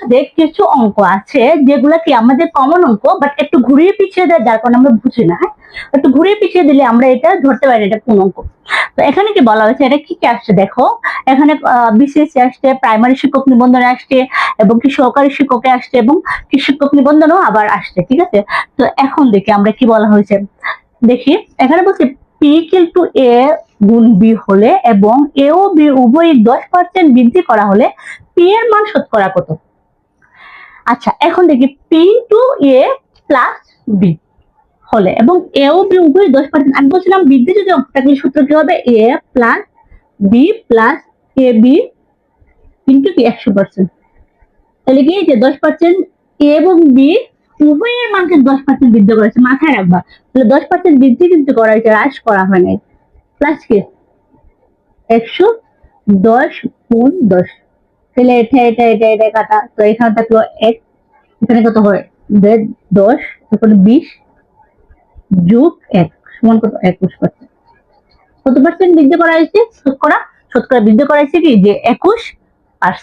মধ্যে কিছু অঙ্ক আছে যেগুলো কি আমাদের কমন অঙ্ক, বাট একটু ঘুরিয়ে পিছিয়ে দেয়, যার কারণে আমরা বুঝি না। একটু ঘুরিয়ে পিছিয়ে দিলে আমরা এটা ধরতে পারি এটা কোন অঙ্ক। তো এখানে কি বলা হয়েছে, এটা কি কি আসছে দেখো। এখানে বিসিএস আসছে, প্রাইমারি শিক্ষক নিবন্ধনে আসছে, এবং কি সহকারী শিক্ষকে আসছে, এবং কি শিক্ষক নিবন্ধনও আবার আসছে, ঠিক আছে। তো এখন দেখি আমরা কি বলা হয়েছে, দেখি এখানে বলছে পি কিন্তু এ গুণ বি হলে এবং এ ও বি উভয় 10% বৃদ্ধি করা হলে পি এর মান শতকরা কত। আচ্ছা এখন দেখি পি ইন্টু এ প্লাস বি হলে এবং এ ও বি উভয় 10%, আমি বলছিলাম বৃদ্ধি যদি অঙ্কটা সূত্র কি হবে, এ plus B plus A B into কি 100%। তাহলে কি যে 10% এ এবং বি উভয়ের মানকে 10% বৃদ্ধি করেছে, মাথায় রাখবা। তাহলে 10% বৃদ্ধি কিন্তু করা হয়েছে, হ্রাস করা হয় নাই। প্লাস কি 110 গুণ 10, তাহলে এটা এটা এটা এটা কাটা, তো এখানে থাকলো 1, এখানে কত হয় 10, তারপরে 20 যোগ 1 সমান কত 21%। কত পার্সেন্ট বৃদ্ধি করা হয়েছে, শতকরা বৃদ্ধি করা হয়েছে কি যে 21%।